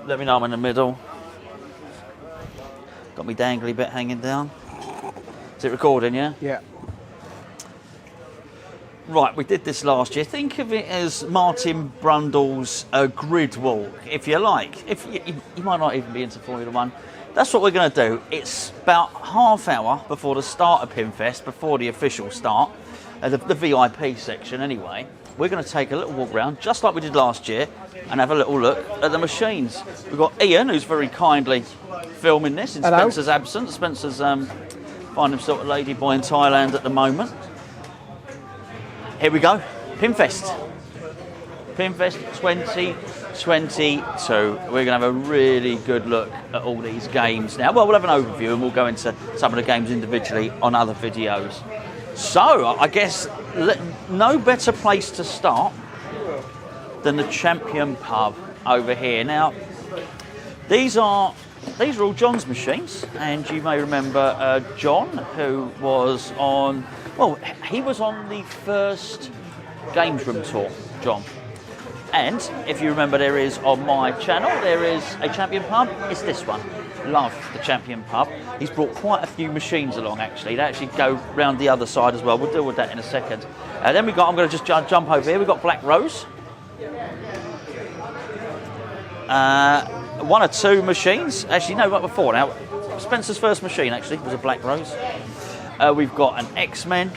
Let me know I'm in the middle. Got me dangly bit hanging down. Is it recording, yeah? Yeah. Right, we did this last year. Think of it as Martin Brundle's grid walk, if you like. If you might not even be into Formula One. That's what we're going to do. It's about half hour before the start of Pinfest, before the official start, the VIP section anyway. We're going to take a little walk around, just like we did last year, and have a little look at the machines. We've got Ian, who's very kindly filming this in Spencer's absence. Spencer's finding himself a ladyboy in Thailand at the moment. Here we go, Pinfest. Pinfest 2022. We're going to have a really good look at all these games now. Well, we'll have an overview and we'll go into some of the games individually on other videos. So, I guess no better place to start than the Champion Pub over here. Now, these are all John's machines, and you may remember John, who was on, well, he was on the first Games Room tour, John. And if you remember, there is on my channel, there is a Champion Pub. It's this one. Love the Champion Pub. He's brought quite a few machines along, actually. They actually go round the other side as well. We'll deal with that in a second. Then we've got, I'm going to just jump over here. We've got Black Rose. One or two machines. Actually, no, right before now. Spencer's first machine, actually, was a Black Rose. We've got an X-Men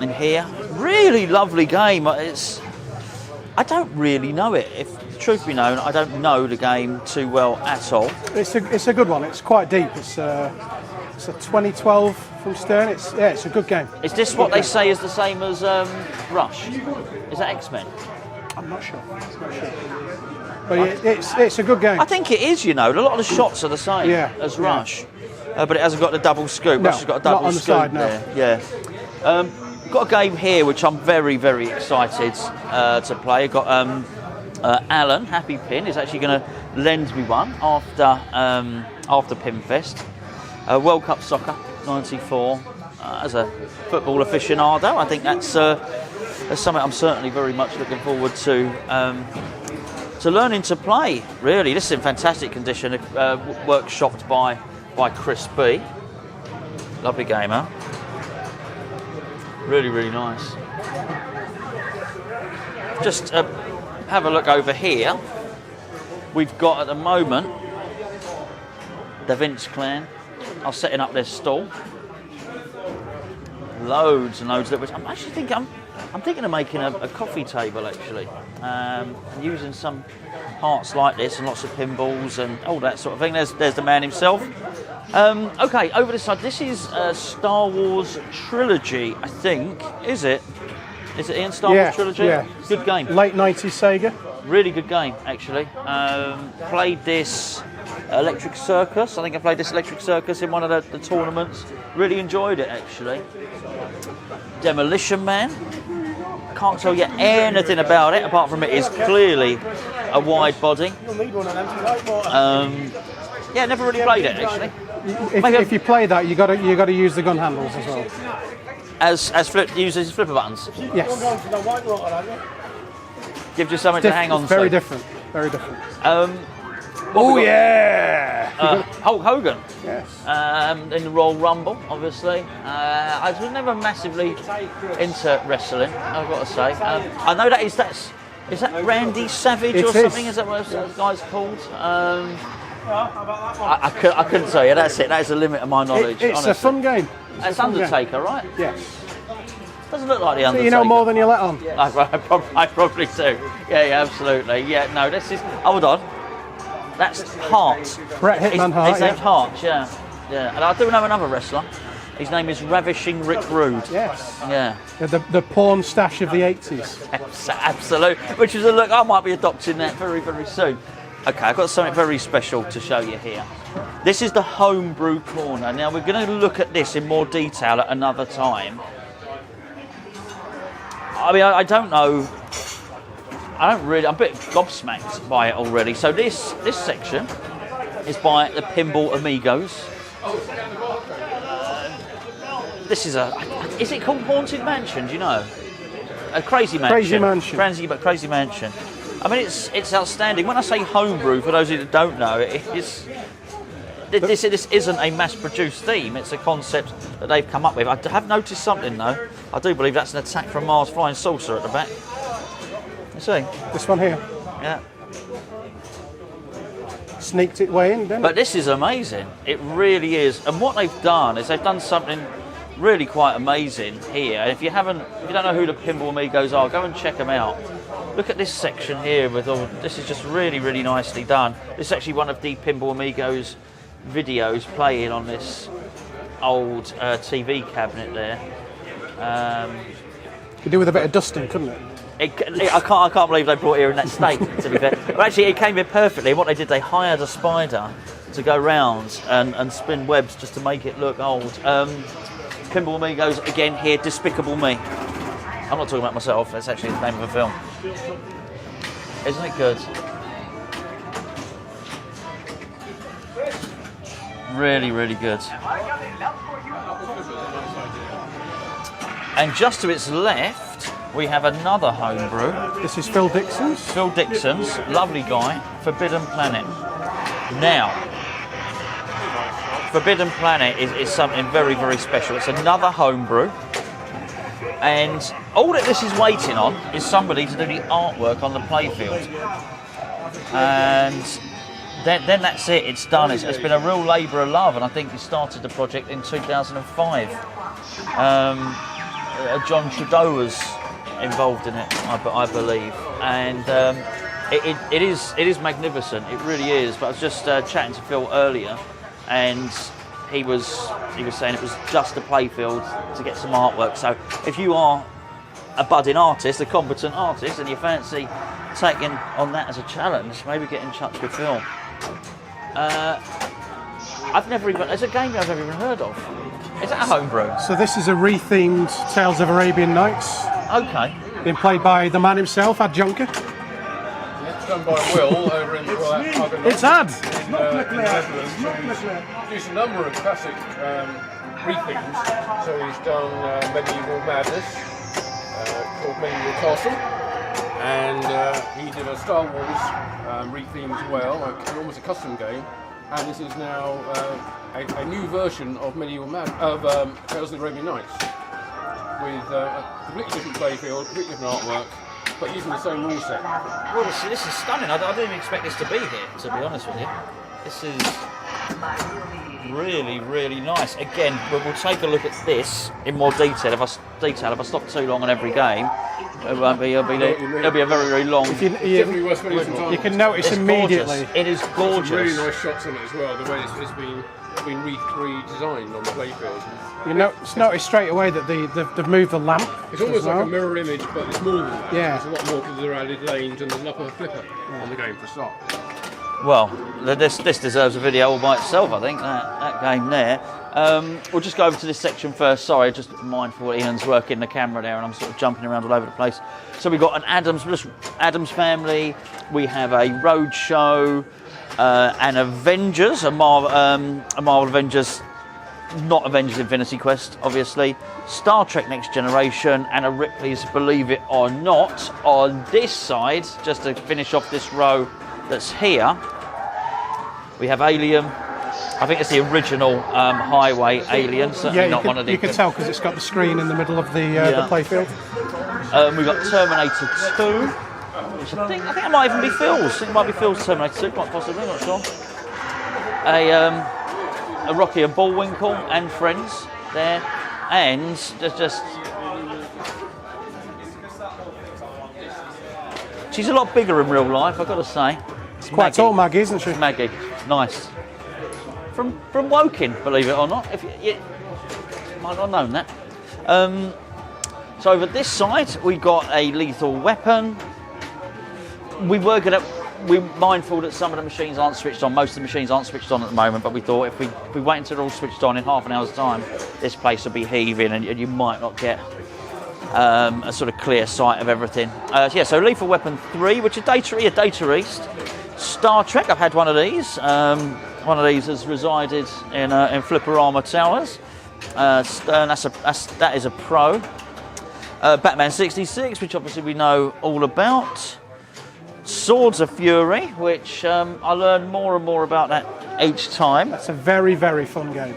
in here. Really lovely game. I don't really know it. If the truth be known, I don't know the game too well at all. It's a good one. It's quite deep. It's a 2012 from Stern. It's a good game. Is this what they say is the same as Rush? Is that X-Men? I'm not sure. But it's a good game. I think it is. You know, a lot of the shots are the same as Rush, but it hasn't got the double scoop. No, Rush has got a double not on the scoop side, no. there. Yeah. Got a game here which I'm very, very excited to play. I've got Alan, Happy Pin, is actually going to lend me one after Pinfest. World Cup Soccer, 94. As a football aficionado, I think that's something I'm certainly very much looking forward to learning to play. Really, this is in fantastic condition. Workshopped by Chris B. Lovely game, huh? Really, really nice. Just have a look over here. We've got at the moment the Vince clan are setting up their stall. Loads and loads of it. I'm actually thinking I'm thinking of making a coffee table actually, using some parts like this and lots of pinballs and all that sort of thing. There's the man himself. Okay, over this side. This is Star Wars Trilogy, I think. Is it? Is it Ian? Star Wars Trilogy? Yeah. Good game. Late 90s Sega. Really good game, actually. Played this Electric Circus. I think I played this Electric Circus in one of the tournaments. Really enjoyed it, actually. Demolition Man. Can't tell you anything about it, apart from it is clearly a wide body. Yeah, never really played it, actually. If you play that, you got to use the gun handles as well. Uses flipper buttons. Yes. Gives you something to hang on to. Very different. Very different. Hulk Hogan. Yes. In the Royal Rumble, obviously. I was never massively into wrestling, I've got to say. I know is that Randy Savage or something? Is that what that guy's called? I couldn't tell you. That's it. That is the limit of my knowledge. It's honestly a fun game. It's Undertaker, right? Yes. Doesn't look like the Undertaker. So you know more than you let on. Yeah. I probably do. Yeah, absolutely. Yeah, no, this is. Hold on. That's Hart. Bret Hitman Hart. His name's Hart. Yeah. And I do know another wrestler. His name is Ravishing Rick Rude. Yes. Yeah. The porn stash of the 80s. Absolutely. Which is a look. I might be adopting that very, very soon. Okay, I've got something very special to show you here. This is the homebrew corner. Now we're going to look at this in more detail at another time. I mean, I don't know. I'm a bit gobsmacked by it already. So this section is by the Pinball Amigos. This is is it called Haunted Mansion? Do you know? A Crazy Mansion. Crazy Mansion. Crazy Mansion. I mean, it's outstanding. When I say homebrew, for those of you that don't know, this isn't a mass-produced theme. It's a concept that they've come up with. I have noticed something though. I do believe that's an attack from Mars flying saucer at the back. You see? This one here. Yeah. Sneaked its way in, didn't it? But this is amazing. It really is. And what they've done is they've done something really quite amazing here. If you don't know who the Pinball Amigos are, go and check them out. Look at this section here with all. This is just really, really nicely done. This is actually one of the Pinball Amigos videos playing on this old TV cabinet there. Could do with a bit of dusting, couldn't it? I can't believe they brought it here in that state, to be fair. But actually, it came here perfectly. What they did, they hired a spider to go round and spin webs just to make it look old. Pinball Amigos, again, here, Despicable Me. I'm not talking about myself, that's actually the name of a film. Isn't it good? Really, really good. And just to its left, we have another homebrew. This is Phil Dixon's. Phil Dixon's, lovely guy, Forbidden Planet. Now, Forbidden Planet is something very, very special. It's another homebrew. And all that this is waiting on is somebody to do the artwork on the playfield. And then that's it, it's done. It's been a real labour of love, and I think he started the project in 2005. John Trudeau was involved in it, I believe, and it is magnificent. It really is. But I was just chatting to Phil earlier, and he was saying it was just a playfield to get some artwork. So if you are a budding artist, a competent artist, and you fancy taking on that as a challenge, maybe get in touch with Phil. There's a game I've never even heard of. Is that a homebrew? So this is a rethemed Tales of Arabian Nights. Okay. Being played by the man himself, Ad Junker. It's done by Will over in Hogan. It's Ad! In the Netherlands. He's used a number of classic rethemes. So he's done Medieval Madness, called Medieval Castle, and he did a Star Wars retheme as well, almost a custom game. And this is now a new version of Tales of the Arabian Nights, with a completely different playfield, completely different artwork, but using the same rule set. Well, this is stunning. I didn't even expect this to be here, to be honest with you. This is really, really nice. Again, we'll take a look at this in more detail. If I stop too long on every game, it'll be a very, very long. Definitely worth spending some time. You can notice immediately. Gorgeous. It is gorgeous. Some really nice shots on it as well. The way it's been redesigned on the playfield. You notice straight away that they've moved the lamp. It's almost like a mirror image, but it's more than that. Yeah. It's a lot more because there are added lanes and there's an upper flipper on the game for a start. Well, this deserves a video all by itself, I think, that game there. We'll just go over to this section first. Sorry, just mindful Ian's working the camera there and I'm sort of jumping around all over the place. So we've got an Addams Family, we have a Roadshow, an Avengers, a Marvel Avengers, not Avengers Infinity Quest, obviously, Star Trek Next Generation, and a Ripley's Believe It or Not. On this side, just to finish off this row that's here, we have Alien. I think it's the original Highway Alien, certainly not one of the... You can tell because it's got the screen in the middle of the playfield. We've got Terminator 2, which I think it might even be Phil's. I think it might be Phil's Terminator 2, quite possibly, not sure. A Rocky and Bullwinkle and Friends there, and just she's a lot bigger in real life, I've got to say. It's quite tall, Maggie, isn't she? Maggie, nice. From Woking, believe it or not. If you might not have known that. So over this side, we got a Lethal Weapon. We're mindful that some of the machines aren't switched on. Most of the machines aren't switched on at the moment, but we thought if we wait until they're all switched on in half an hour's time, this place will be heaving and you might not get a sort of clear sight of everything. So Lethal Weapon 3, which is Data East. Star Trek, I've had one of these. One of these has resided in Flipperama Towers. That is a Pro. Batman 66, which obviously we know all about. Swords of Fury, which I learn more and more about that each time. That's a very, very fun game.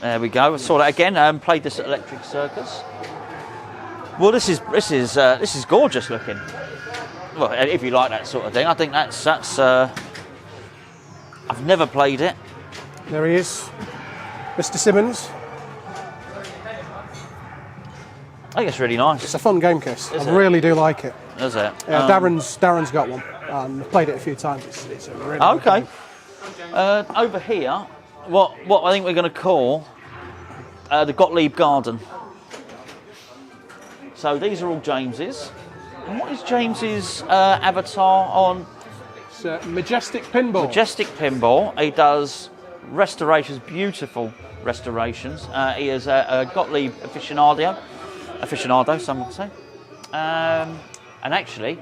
There we go. I saw that again. Played this at Electric Circus. Well, this is gorgeous looking. Well, if you like that sort of thing, I think that's. I've never played it. There he is, Mr. Simmons. I think it's really nice. It's a fun game, Chris. Is I it? really do like it. Is it? Yeah, Darren's got one. I've played it a few times. It's a really good Okay. game. Over here, what I think we're going to call the Gottlieb Garden. So these are all James's. And what is James's avatar on? It's Majestic Pinball. Majestic Pinball. He does restorations, beautiful restorations. He is a Gottlieb aficionado, some would say. And actually,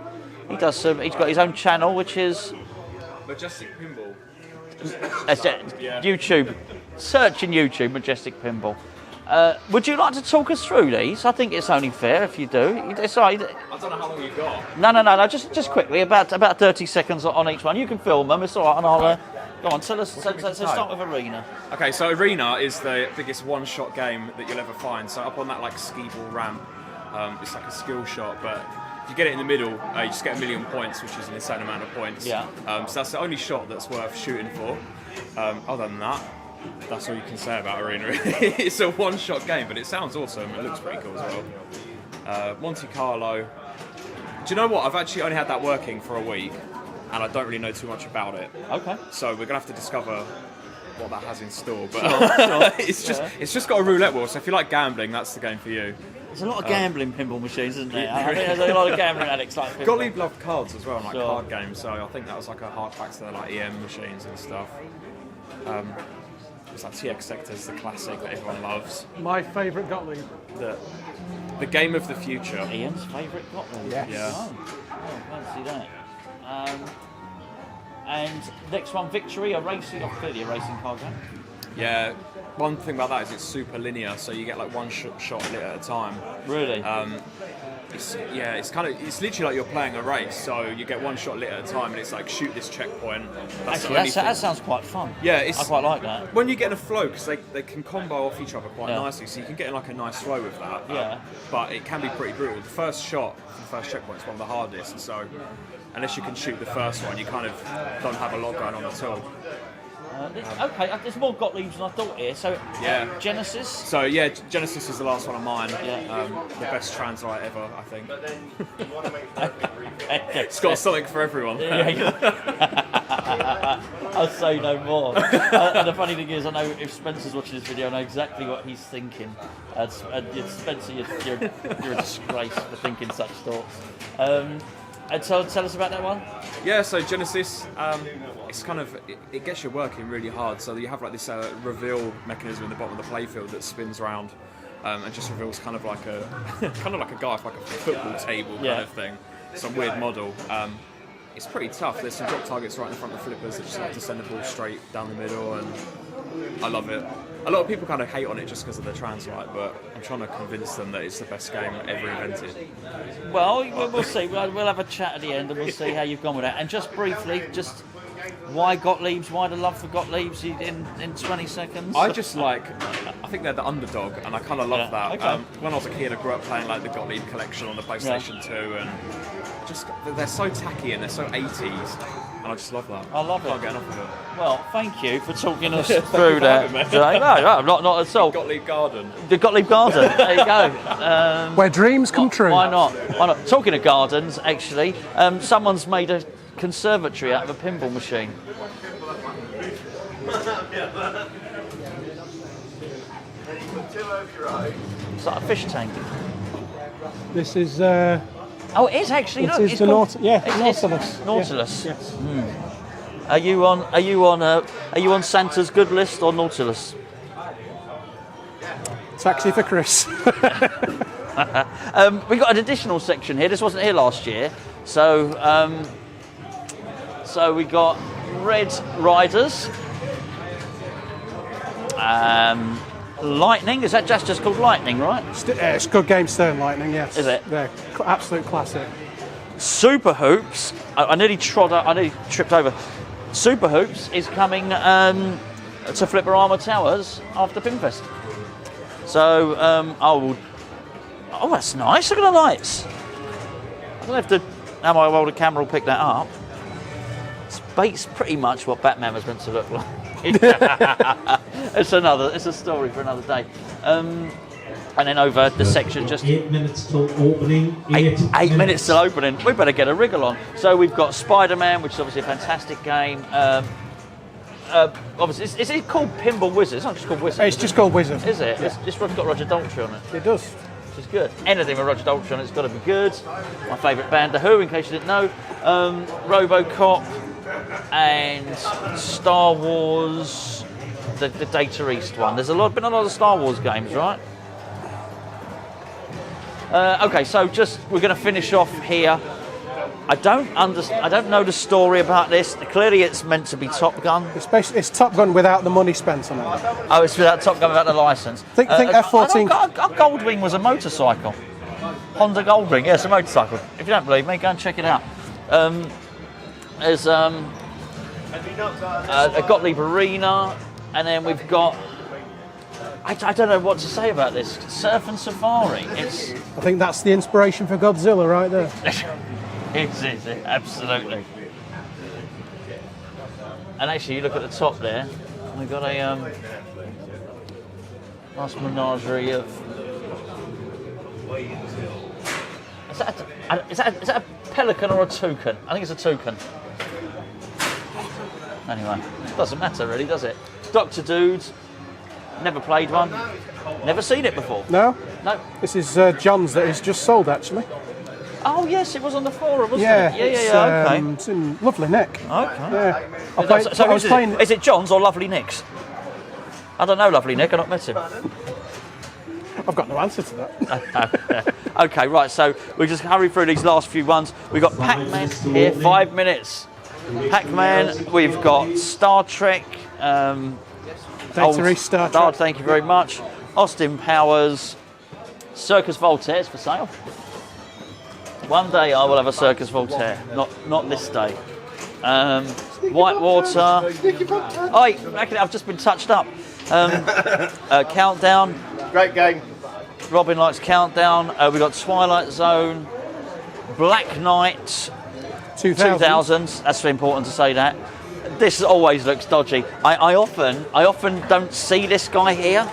he does some. He's got his own channel, which is Majestic Pinball. YouTube. Search in YouTube, Majestic Pinball. Would you like to talk us through these? I think it's only fair if you do. It's all right. I don't know how long you got. No. Just quickly, about 30 seconds on each one. You can film them. It's all right, and I'll go on. Tell us. So start with Arena. Okay, so Arena is the biggest one-shot game that you'll ever find. So up on that like skee ball ramp, it's like a skill shot, but if you get it in the middle, you just get 1,000,000 points, which is an insane amount of points. Yeah. So that's the only shot that's worth shooting for. Other than that, that's all you can say about Arena. It's a one-shot game, but it sounds awesome. It looks pretty cool as well. Monte Carlo. Do you know what? I've actually only had that working for a week, and I don't really know too much about it. Okay. So we're gonna have to discover what that has in store. But Sure. it's just got a roulette wheel. So if you like gambling, that's the game for you. There's a lot of gambling pinball machines, isn't there? I think there's a lot of gambling addicts like pinball. Gottlieb loved cards as well, like Sure. card games. So I think that was like a hard back to the like EM machines and stuff. It's like TX Sector's the classic that everyone loves. My favourite Gottlieb. The game of the future. Ian's favourite Gottlieb. Yes. Yeah. Oh, fancy that. And next one, Victory, clearly a racing card game. Yeah. One thing about that is it's super linear, so you get like one shot lit at a time. Really? It's literally like you're playing a race, so you get one shot lit at a time, and it's like shoot this checkpoint. That's the Actually, only that thing. sounds quite fun. Yeah, I quite like that. When you get in a flow, because they can combo off each other quite Yeah. nicely, so you can get in like a nice flow with that. Yeah. But it can be pretty brutal. The first shot, the first checkpoint is one of the hardest, so unless you can shoot the first one, you kind of don't have a lot going on at all. Okay, there's more Gottliebs than I thought here. So, Yeah. Genesis. So yeah, Genesis is the last one of mine. Yeah. The best translate ever, I think. It's It's got something for everyone. I'll say no more. And the funny thing is, I know if Spencer's watching this video, I know exactly what he's thinking. Spencer, you're a disgrace for thinking such thoughts. And tell us about that one. Yeah, so Genesis, it's kind of it gets you working really hard. So you have like this reveal mechanism in the bottom of the playfield that spins around and just reveals kind of like a guy with like a football table kind of thing. Some weird model. It's pretty tough. There's some drop targets right in front of the flippers that just have to send the ball straight down the middle, and I love it. A lot of people kind of hate on it just because of the translate, but I'm trying to convince them that it's the best game ever invented. Well, we'll see. We'll have a chat at the end, and we'll see how you've gone with that. And just briefly, why Gottliebs? Why the love for Gottliebs in 20 seconds? I think they're the underdog, and I kind of love that. Okay. When I was a kid, I grew up playing like the Gottlieb collection on the PlayStation 2, and they're so tacky and they're so 80s, and I just love that. I love it. Can't get enough of it. Well, thank you for talking us through that. No, not at all. Gottlieb Garden. The Gottlieb Garden. There you go. Where dreams come true. Why not? Talking of gardens, actually, someone's made a conservatory out of a pinball machine. It's like a fish tank. This is. Oh, it is actually. It Look, is it's the called- Nautilus. Nautilus. Yeah. Yes. Are you on Santa's good list or Nautilus? Taxi for Chris. We got an additional section here. This wasn't here last year, so we got Red Riders, Lightning. Is that just called Lightning, right? It's a good game, Stern Lightning. Yes. Is it? Yeah, absolute classic. Super Hoops. I nearly tripped over. Super Hoops is coming to Flipperama Towers after Pinfest. So, oh, that's nice. Look at the lights. I don't know how my older camera will pick that up. It's pretty much what Batman was meant to look like. It's a story for another day. And then over the section, just 8 minutes till opening. 8 minutes till opening. We better get a wriggle on. So we've got Spider-Man, which is obviously a fantastic game. Obviously, is it called Pinball Wizard? It's not just called Wizard. It's just called Wizard. Is it? Yeah. It's got Roger Daltrey on it. It does. Which is good. Anything with Roger Daltrey on it's got to be good. My favourite band, The Who, in case you didn't know. RoboCop and Star Wars, the Data East one. There's been a lot of Star Wars games, right? Okay, so we're going to finish off here. I don't know the story about this. Clearly, it's meant to be Top Gun. It's Top Gun without the money spent on it. Oh, it's without Top Gun, without the license. Think F-14. Goldwing was a motorcycle. Honda Goldwing, yes, a motorcycle. If you don't believe me, go and check it out. There's a Gottlieb Arena, and then we've got. I don't know what to say about this. Surf and Safari. I think that's the inspiration for Godzilla right there. It is, absolutely. And actually, you look at the top there, we've got a nice menagerie of. Is that a pelican or a toucan? I think it's a toucan. Anyway, doesn't matter really, does it? Dr. Dudes. Never played one. Never seen it before. No? No. This is John's that is just sold, actually. Oh, yes, it was on the forum, wasn't Yeah, it? Yeah, okay. It's in Lovely Nick. Okay. Yeah. So is it John's or Lovely Nick's? I don't know Lovely Nick, I've not met him. I've got no answer to that. Okay, right, so we just hurry through these last few ones. We've got Pac-Man here, 5 minutes. Pac-Man, we've got Star Trek. Data East Star Trek. Thank you very much. Austin Powers. Circus Voltaire's for sale. One day I will have a Circus Voltaire. Not this day. Whitewater. I've just been touched up. Countdown. Great game. Robin likes Countdown. We've got Twilight Zone. Black Knight. 2000s. That's very important to say that. This always looks dodgy. I often don't see this guy here,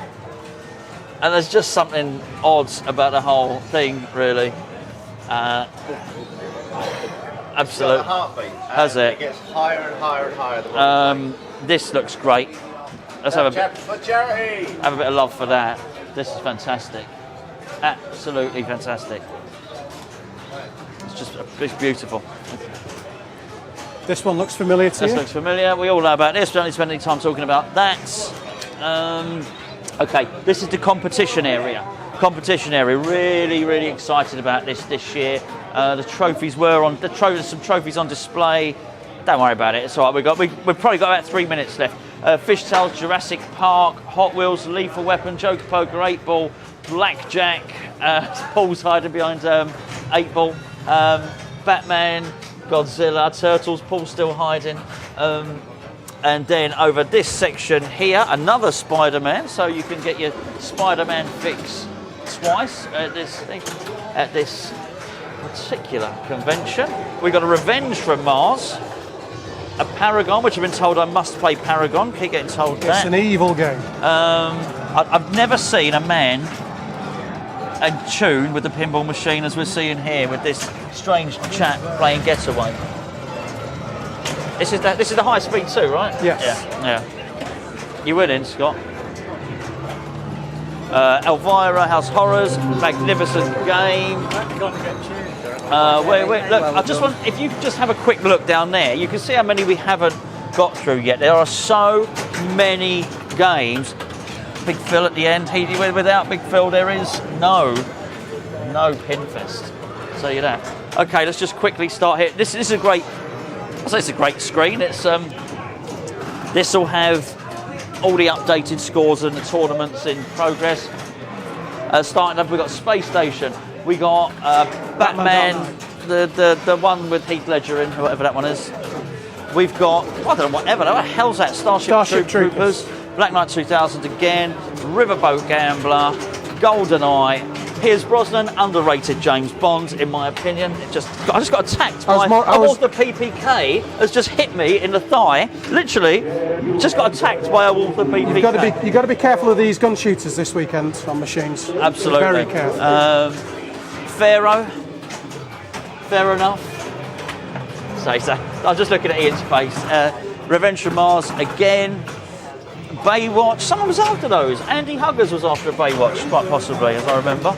and there's just something odd about the whole thing, really. Absolutely. It's got a heartbeat. Has it? It gets higher and higher and higher. The more this looks great. Let's have for charity. have a bit of love for that. This is fantastic. Absolutely fantastic. It's beautiful. This one looks familiar to you? This looks familiar. We all know about this. We don't need to spend any time talking about that. Okay, this is the competition area. Really, really excited about this year. The trophies were on. There's some trophies on display. Don't worry about it. It's all right. We've probably got about 3 minutes left. Fishtails, Jurassic Park, Hot Wheels, Lethal Weapon, Joker Poker, 8 Ball, Blackjack. Paul's hiding behind 8 Ball. Batman. Godzilla, Turtles, Paul's still hiding. And then over this section here, another Spider-Man, so you can get your Spider-Man fix twice at this particular convention. We've got a Revenge from Mars, a Paragon, which I've been told I must play Paragon, keep getting told that. It's an evil game. I've never seen a man and tune with the pinball machine as we're seeing here with this strange chap playing Getaway. This is the high speed too, right? Yes. Yeah. You winning, Scott? Elvira, House Horrors, magnificent game. Wait, look, I just want, if you just have a quick look down there, you can see how many we haven't got through yet. There are so many games. Big Phil at the end. Without Big Phil, there is no Pinfest. So you that. Okay, let's just quickly start here. This is a great. I say it's a great screen. It's this will have all the updated scores and the tournaments in progress. Starting up, we've got Space Station. We got Batman the one with Heath Ledger in, whatever that one is. We've got, I don't know, whatever. What the hell's that? Starship Troopers. Black Knight 2000 again. Riverboat Gambler. GoldenEye. Piers Brosnan, underrated James Bond, in my opinion. I just got attacked by the PPK has just hit me in the thigh. Literally, just got attacked by a Walther PPK. You've got to be careful of these gun shooters this weekend on machines. Absolutely. Very careful. Pharaoh. Fair enough. Say so. I'm just looking at Ian's face. Revenge from Mars again. Baywatch. Someone was after those. Andy Huggers was after a Baywatch, quite possibly, as I remember.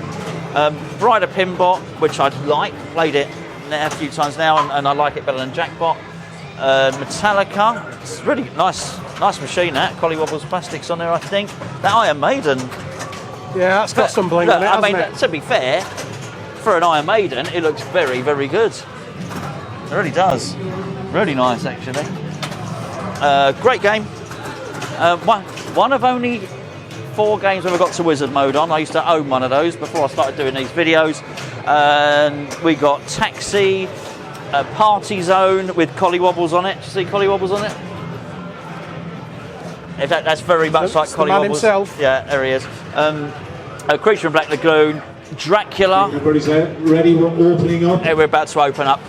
Bride of Pinball, which I like. Played it a few times now, and I like it better than Jackpot. Metallica. It's really nice machine, that. Collywobbles Plastics on there, I think. That Iron Maiden. Yeah, that's got some bling on it, hasn't it? To be fair, for an Iron Maiden, it looks very, very good. It really does. Really nice, actually. Great game. One of only 4 games when we got to Wizard mode on. I used to own one of those before I started doing these videos. And we got Taxi, Party Zone with Collywobbles on it. Do you see Collywobbles on it? In fact, that's very much like Collywobbles. The man himself. Yeah, there he is. Creature from Black Lagoon, Dracula. Everybody's ready, we're opening up. We're about to open up.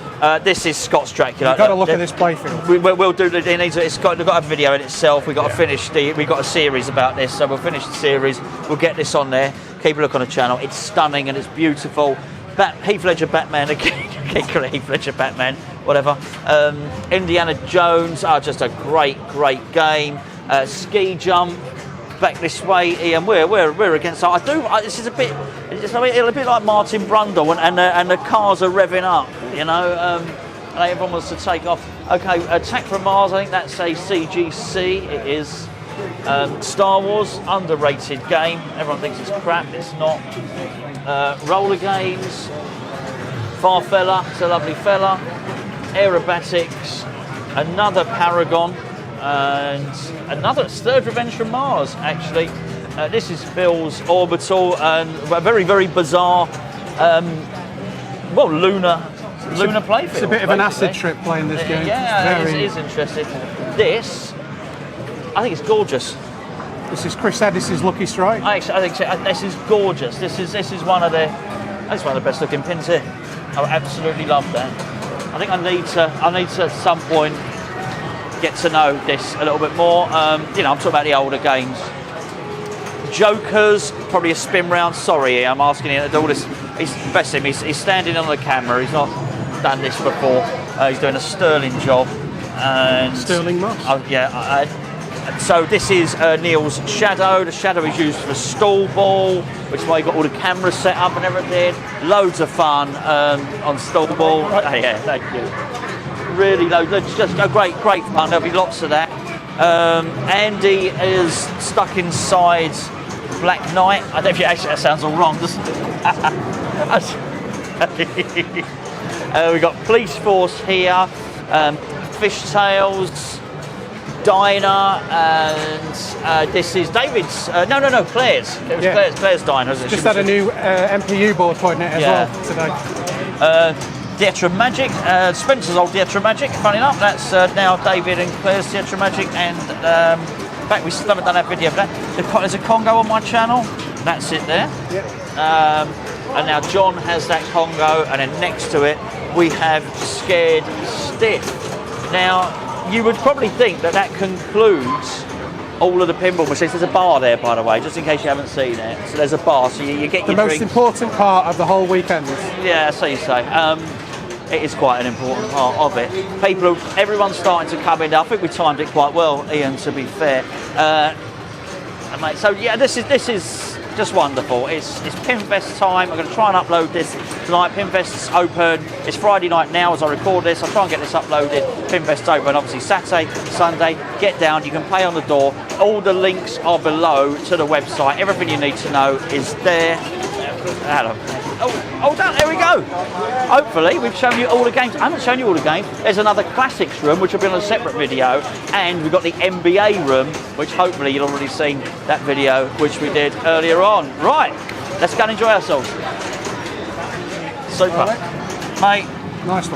This is Scott's Dracula. You've got to look at this playfield. We'll do. It's got a video in itself. We've got to finish we've got a series about this, so we'll finish the series. We'll get this on there. Keep a look on the channel. It's stunning and it's beautiful. Heath Ledger Batman again. Can't call it Heath Ledger Batman. Whatever. Indiana Jones. Just a great game. Ski Jump. Back this way, Ian. We're against. This is a bit. It's a bit like Martin Brundle, and the cars are revving up. You know, and everyone wants to take off. Okay, Attack from Mars. I think that's a CGC. It is. Star Wars, underrated game. Everyone thinks it's crap. It's not. Roller games. Farfella. It's a lovely fella. Aerobatics. Another Paragon. And another third Revenge from Mars, actually. This is Phil's Orbital, and a very, very bizarre, lunar playfield. It's a bit of an acid trip playing this game. Yeah, it is interesting. This, I think it's gorgeous. This is Chris Eddis's Lucky Strike. I think so. This is gorgeous. This is one of the best looking pins here. I absolutely love that. I think I need to at some point get to know this a little bit more. I'm talking about the older games. Jokers, probably a spin round. Sorry, I'm asking him to do all this. Bless him, he's standing on the camera. He's not done this before. He's doing a sterling job. And Sterling Moss. So this is Neil's Shadow. The Shadow is used for stall ball, which is why you got all the cameras set up and everything. Loads of fun on stall ball. Yeah, thank you. Really low, just a great fun. There'll be lots of that. Andy is stuck inside Black Knight. I don't know if actually that sounds all wrong, doesn't it? We've got Police Force here, Fishtails, Diner, and this is David's. Claire's. It was Claire's Diner. Just had a new MPU board pointing it as well today. Theatre Magic, Spencer's old Theatre Magic, funny enough, that's now David and Claire's Theatre Magic, and in fact we still haven't done that video for that. There's a Congo on my channel, that's it there. Yep. And now John has that Congo, and then next to it we have Scared Stiff. Now, you would probably think that concludes all of the pinball machines. There's a bar there, by the way, just in case you haven't seen it. So there's a bar, so you get your the most drinks. important part of the whole weekend. Yeah, so you say. It is quite an important part of it. Everyone's starting to come in. I think we timed it quite well, Ian, to be fair. Mate, so yeah, this is just wonderful. It's Pinfest time. I'm going to try and upload this tonight. Pinfest's open. It's Friday night now as I record this. I'll try and get this uploaded. Pinfest's open, obviously Saturday, Sunday. Get down. You can pay on the door. All the links are below to the website. Everything you need to know is there. There we go. Hopefully we've shown you all the games. I haven't shown you all the games. There's another classics room which will be on a separate video, and we've got the NBA room, which hopefully you've already seen that video which we did earlier on. Right, let's go and enjoy ourselves. Super. Mate, Nice one.